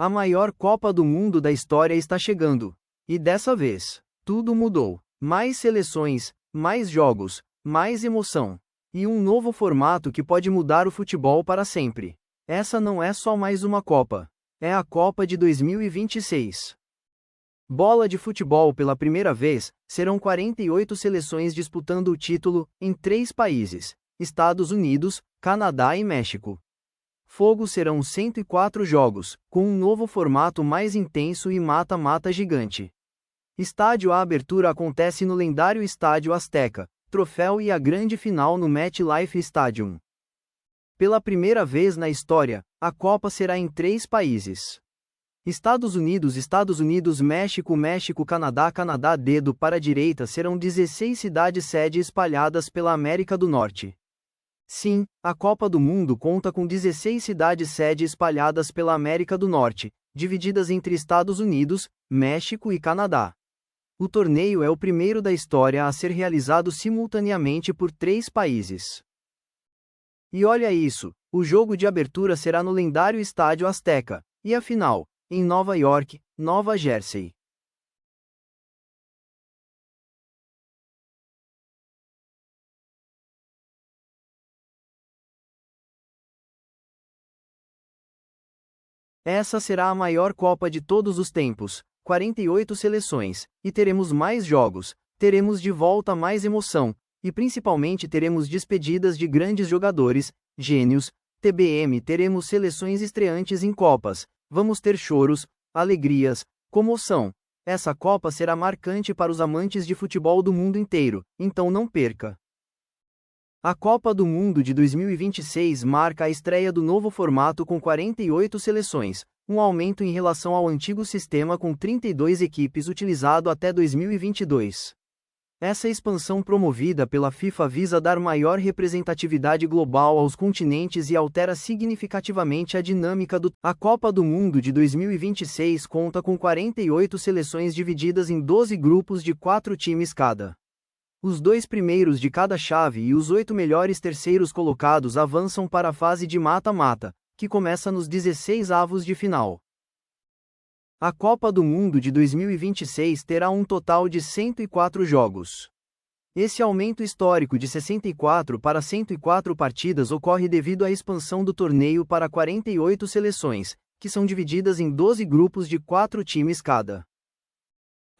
A maior Copa do Mundo da história está chegando. E dessa vez, tudo mudou. Mais seleções, mais jogos, mais emoção. E um novo formato que pode mudar o futebol para sempre. Essa não é só mais uma Copa. É a Copa de 2026. Bola de futebol pela primeira vez, serão 48 seleções disputando o título, em 3 países: Estados Unidos, Canadá e México. Fogo serão 104 jogos, com um novo formato mais intenso e mata-mata gigante. Estádio A abertura acontece no lendário Estádio Azteca, troféu e a grande final no MetLife Stadium. Pela primeira vez na história, a Copa será em 3 países. Estados Unidos, México, Canadá, dedo para a direita serão 16 cidades-sede espalhadas pela América do Norte. Sim, a Copa do Mundo conta com 16 cidades-sede espalhadas pela América do Norte, divididas entre Estados Unidos, México e Canadá. O torneio é o primeiro da história a ser realizado simultaneamente por 3 países. E olha isso, o jogo de abertura será no lendário Estádio Azteca, e a final, em Nova York, Nova Jersey. Essa será a maior Copa de todos os tempos, 48 seleções, e teremos mais jogos, teremos de volta mais emoção, e principalmente teremos despedidas de grandes jogadores, gênios, TBM, teremos seleções estreantes em Copas, vamos ter choros, alegrias, comoção. Essa Copa será marcante para os amantes de futebol do mundo inteiro, então não perca. A Copa do Mundo de 2026 marca a estreia do novo formato com 48 seleções, um aumento em relação ao antigo sistema com 32 equipes utilizado até 2022. Essa expansão promovida pela FIFA visa dar maior representatividade global aos continentes e altera significativamente a dinâmica do. A Copa do Mundo de 2026 conta com 48 seleções divididas em 12 grupos de 4 times cada. Os 2 primeiros de cada chave e os 8 melhores terceiros colocados avançam para a fase de mata-mata, que começa nos 16avos de final. A Copa do Mundo de 2026 terá um total de 104 jogos. Esse aumento histórico de 64 para 104 partidas ocorre devido à expansão do torneio para 48 seleções, que são divididas em 12 grupos de 4 times cada.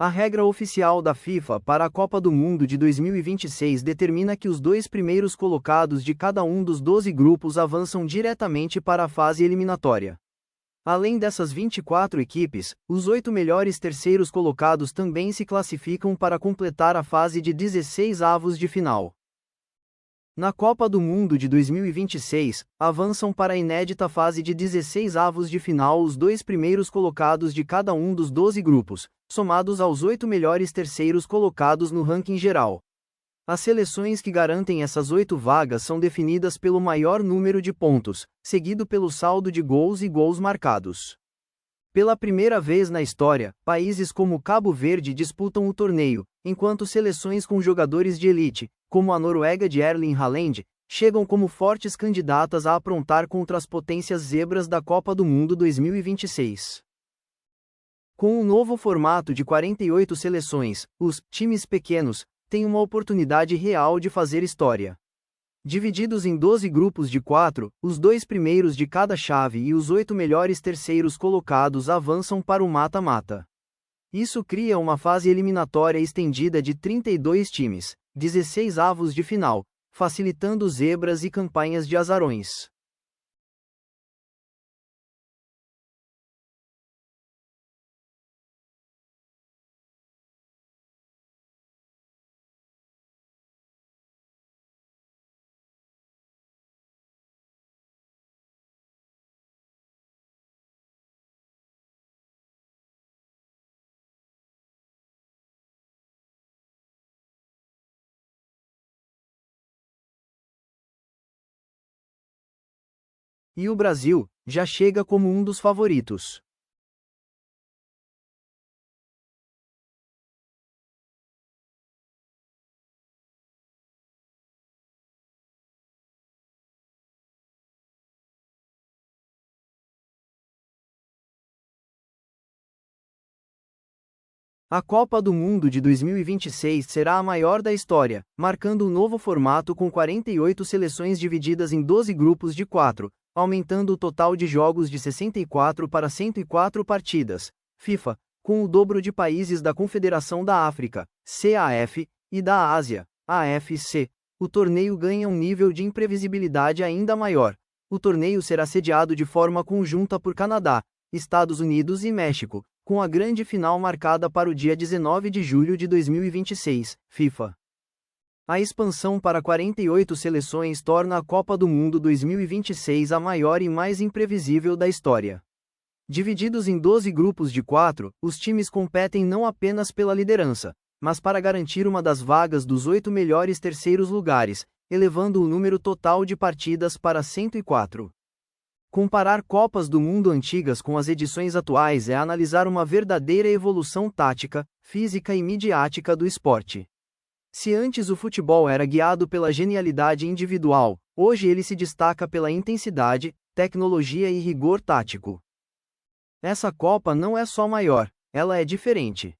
A regra oficial da FIFA para a Copa do Mundo de 2026 determina que os 2 primeiros colocados de cada um dos 12 grupos avançam diretamente para a fase eliminatória. Além dessas 24 equipes, os 8 melhores terceiros colocados também se classificam para completar a fase de 16avos de final. Na Copa do Mundo de 2026, avançam para a inédita fase de 16avos de final os 2 primeiros colocados de cada um dos 12 grupos, somados aos 8 melhores terceiros colocados no ranking geral. As seleções que garantem essas 8 vagas são definidas pelo maior número de pontos, seguido pelo saldo de gols e gols marcados. Pela primeira vez na história, países como Cabo Verde disputam o torneio, enquanto seleções com jogadores de elite, como a Noruega de Erling Haaland, chegam como fortes candidatas a aprontar contra as potências zebras da Copa do Mundo 2026. Com o novo formato de 48 seleções, os times pequenos têm uma oportunidade real de fazer história. Divididos em 12 grupos de 4, os 2 primeiros de cada chave e os 8 melhores terceiros colocados avançam para o mata-mata. Isso cria uma fase eliminatória estendida de 32 times, 16avos de final, facilitando zebras e campanhas de azarões. E o Brasil já chega como um dos favoritos. A Copa do Mundo de 2026 será a maior da história, marcando um novo formato com 48 seleções divididas em 12 grupos de 4, aumentando o total de jogos de 64 para 104 partidas. FIFA, com o dobro de países da Confederação da África, CAF, e da Ásia, AFC, o torneio ganha um nível de imprevisibilidade ainda maior. O torneio será sediado de forma conjunta por Canadá, Estados Unidos e México, com a grande final marcada para o dia 19 de julho de 2026, FIFA. A expansão para 48 seleções torna a Copa do Mundo 2026 a maior e mais imprevisível da história. Divididos em 12 grupos de 4, os times competem não apenas pela liderança, mas para garantir uma das vagas dos 8 melhores terceiros lugares, elevando o número total de partidas para 104. Comparar Copas do Mundo antigas com as edições atuais é analisar uma verdadeira evolução tática, física e midiática do esporte. Se antes o futebol era guiado pela genialidade individual, hoje ele se destaca pela intensidade, tecnologia e rigor tático. Essa Copa não é só maior, ela é diferente.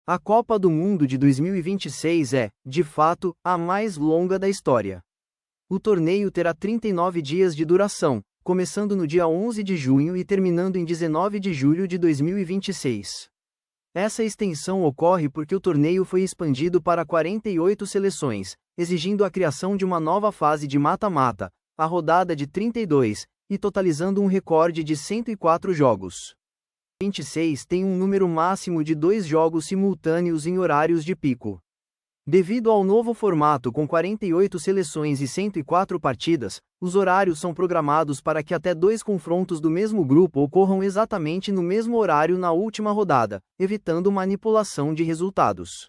A Copa do Mundo de 2026 é, de fato, a mais longa da história. O torneio terá 39 dias de duração, começando no dia 11 de junho e terminando em 19 de julho de 2026. Essa extensão ocorre porque o torneio foi expandido para 48 seleções, exigindo a criação de uma nova fase de mata-mata, a rodada de 32, e totalizando um recorde de 104 jogos. 26 tem um número máximo de 2 jogos simultâneos em horários de pico. Devido ao novo formato com 48 seleções e 104 partidas, os horários são programados para que até 2 confrontos do mesmo grupo ocorram exatamente no mesmo horário na última rodada, evitando manipulação de resultados.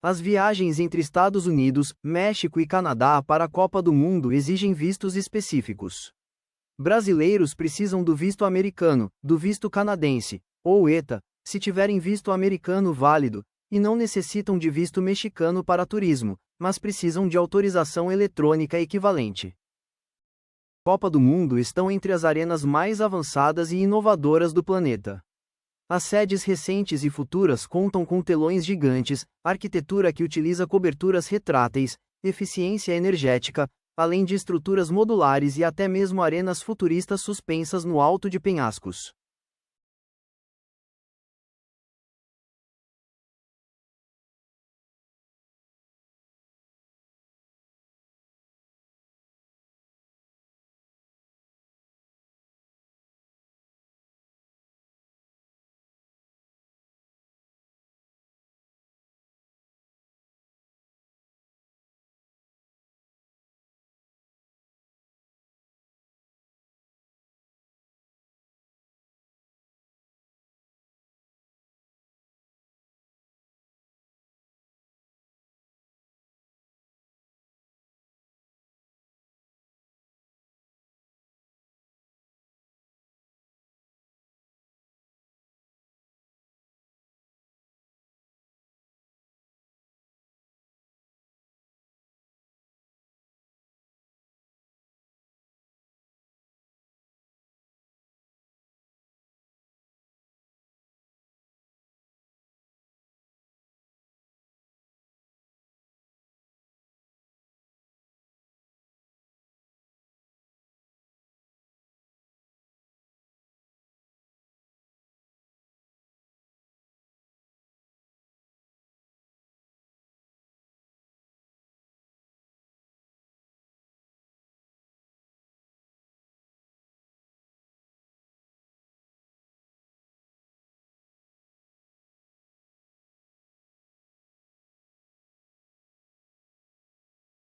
As viagens entre Estados Unidos, México e Canadá para a Copa do Mundo exigem vistos específicos. Brasileiros precisam do visto americano, do visto canadense, ou ETA, se tiverem visto americano válido, e não necessitam de visto mexicano para turismo, mas precisam de autorização eletrônica equivalente. Copa do Mundo estão entre as arenas mais avançadas e inovadoras do planeta. As sedes recentes e futuras contam com telões gigantes, arquitetura que utiliza coberturas retráteis, eficiência energética, além de estruturas modulares e até mesmo arenas futuristas suspensas no alto de penhascos.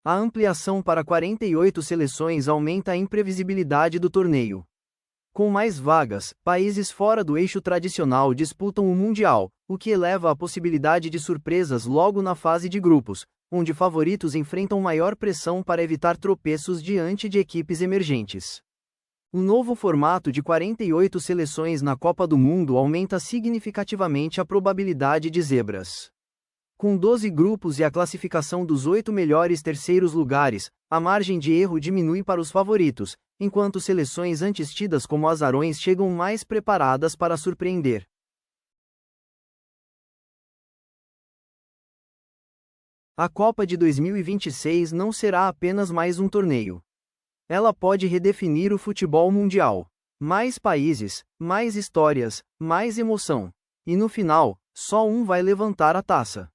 A ampliação para 48 seleções aumenta a imprevisibilidade do torneio. Com mais vagas, países fora do eixo tradicional disputam o Mundial, o que eleva a possibilidade de surpresas logo na fase de grupos, onde favoritos enfrentam maior pressão para evitar tropeços diante de equipes emergentes. O novo formato de 48 seleções na Copa do Mundo aumenta significativamente a probabilidade de zebras. Com 12 grupos e a classificação dos 8 melhores terceiros lugares, a margem de erro diminui para os favoritos, enquanto seleções antes tidas como azarões chegam mais preparadas para surpreender. A Copa de 2026 não será apenas mais um torneio. Ela pode redefinir o futebol mundial. Mais países, mais histórias, mais emoção. E no final, só um vai levantar a taça.